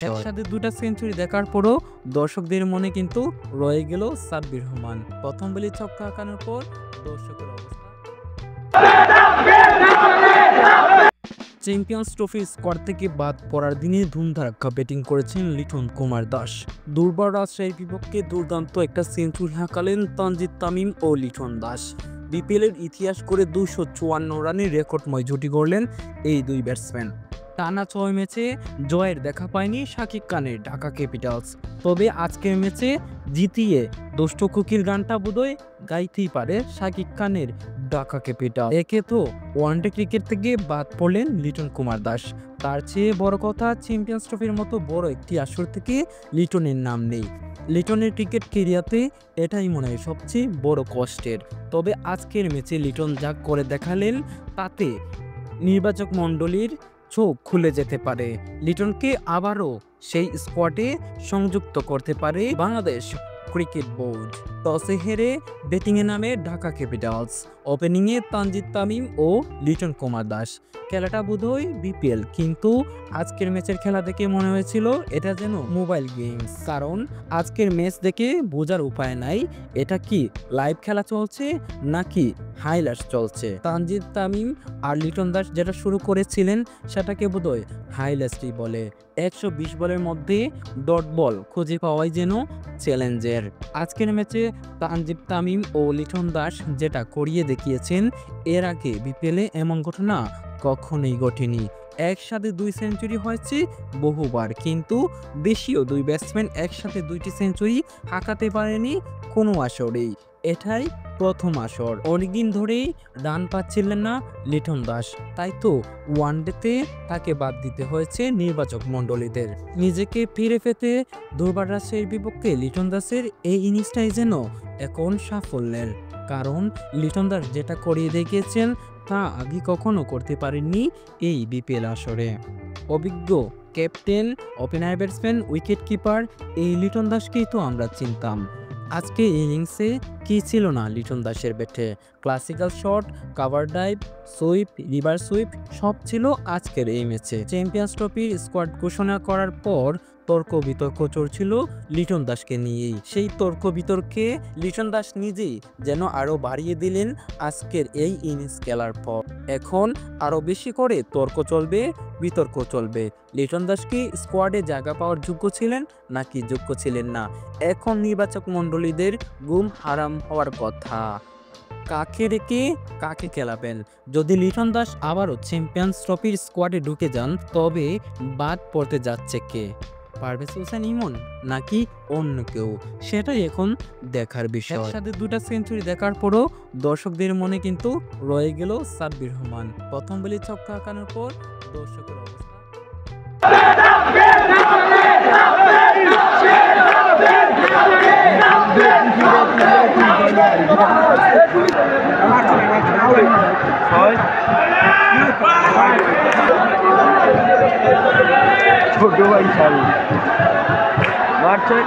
একসাথে দুটা সেঞ্চুরি দেখার পরও দর্শকদের মনে কিন্তু রয়ে গেল সাব্বির রহমান। প্রথম বলে ছক্কা হাঁকানোর পর দর্শকের অবস্থা। চ্যাম্পিয়ন্স ট্রফি স্কোয়াড থেকে বাদ পড়ার দিনে ধুমধারাক্কা ব্যাটিং করেছেন লিটন কুমার দাস। দুর্বার রাজশাহীর বিপক্ষে দুর্দান্ত একটা সেঞ্চুরি হাঁকালেন তানজিদ তামিম ও লিটন দাস। বিপিএলের ইতিহাস করে 254 রানের রেকর্ডময় জুটি গড়লেন এই দুই ব্যাটসম্যান। টানা 6 ম্যাচে জয়ের দেখা পায়নি শাকিব খানের ঢাকা ক্যাপিটালস। তবে আজকের ম্যাচে জিতিয়ে দুষ্ট কুকির গানটা বোধহয় গাইতেই পারে শাকিব খানের ঢাকা ক্যাপিটাল। একে তো ওয়ানডে ক্রিকেট থেকে বাদ পড়লেন লিটন কুমার দাস। তার চেয়ে বড় কথা, চ্যাম্পিয়ন্স ট্রফির মতো বড় একটি আসর থেকে লিটনের নাম নেই। লিটনের ক্রিকেট কেরিয়ারে এটাই মনে হয় সবচেয়ে বড় কষ্টের। তবে আজকের ম্যাচে লিটন যা করে দেখালেন তাতে নির্বাচক মণ্ডলীর চোখ খুলে যেতে পারে। লিটনকে আবারও সেই স্কোয়াডে সংযুক্ত করতে পারে বাংলাদেশ ক্রিকেট বোর্ড। টসে হেরে ব্যাটিংয়ে নামে ঢাকা ক্যাপিটালস। ওপেনিংয়ে তানজিদ তামিম ও লিটন কুমার দাস। খেলাটা বোধহয় বিপিএল, কিন্তু আজকের ম্যাচের খেলা দেখে মনে হয়েছিল এটা যেন মোবাইল গেমস। কারণ আজকের ম্যাচ দেখে বোঝার উপায় নাই এটা কি লাইভ খেলা চলছে নাকি হাইলাইটস চলছে। তানজিদ তামিম আর লিটন দাস যেটা শুরু করেছিলেন সেটাকে বোধহয় হাইলাইটসই বলে। 120 বলের মধ্যে ডট বল খুঁজে পাওয়াই যেন চ্যালেঞ্জের। আজকের ম্যাচে তানজিদ তামিম ও লিটন দাস যেটা করিয়ে দেখিয়েছেন, এর আগে বিপিএলে এমন ঘটনা কখনোই ঘটেনি। একসাথে 2 সেঞ্চুরি হয়েছে বহুবার, কিন্তু দেশীয় 2 ব্যাটসম্যান একসাথে 2টি সেঞ্চুরি হাঁকাতে পারেনি কোনো আসরেই। এটাই প্রথম আসর। অনেকদিন ধরেই রান পাচ্ছিলেন না লিটন দাস, তাই তো ওয়ানডেতে তাকে বাদ দিতে হয়েছে নির্বাচক মণ্ডলীদের। নিজেকে ফিরে পেতে দুর্বার রাজশাহীর বিপক্ষে লিটন দাসের এই ইনিংসটাই যেন এখন সাফল্যের। কারণ লিটন দাস যেটা করিয়ে দেখিয়েছেন তা আগে কখনো করতে পারেননি এই বিপিএল আসরে। অভিজ্ঞ captain, opener batsman, wicket keeper এই লিটন দাসকেই তো আমরা চিনতাম। আজকে ইনিংসে কি ছিল না লিটন দাসের ব্যাটে? Classical shot, cover dive, sweep, river sweep সব ছিল আজকের এই ম্যাচে। চ্যাম্পিয়ন্স ট্রফির স্কোয়াড ঘোষণা করার পর তর্ক বিতর্ক চলছিল লিটন দাসকে নিয়েই। সেই তর্ক বিতর্কে লিটন দাস নিজেই যেন আরো বাড়িয়ে দিলেন আজকের এই ইনিংস খেলার পর। এখন আরো বেশি করে তর্ক চলবে, বিতর্ক চলবে। লিটন দাস কি স্কোয়াডে জায়গা পাওয়ার যোগ্য ছিলেন নাকি যোগ্য ছিলেন না? এখন নির্বাচক মণ্ডলীদের ঘুম হারাম হওয়ার কথা। কাকে রেখে কাকে খেলাবেন? যদি লিটন দাস আবারও চ্যাম্পিয়ন্স ট্রফির স্কোয়াডে ঢুকে যান, তবে বাদ পড়তে যাচ্ছে কে? পারভেজ হোসেন ইমন নাকি অন্য কেউ? সেটাই এখন দেখার বিষয়। একসাথে 2টা সেঞ্চুরি দেখার পরও দর্শকদের মনে কিন্তু রয়ে গেল সাব্বির রহমান। প্রথম বলে ছক্কা হাঁকানোর পর দর্শকের অবস্থা। ছোট ভাই শাড়ি মারছে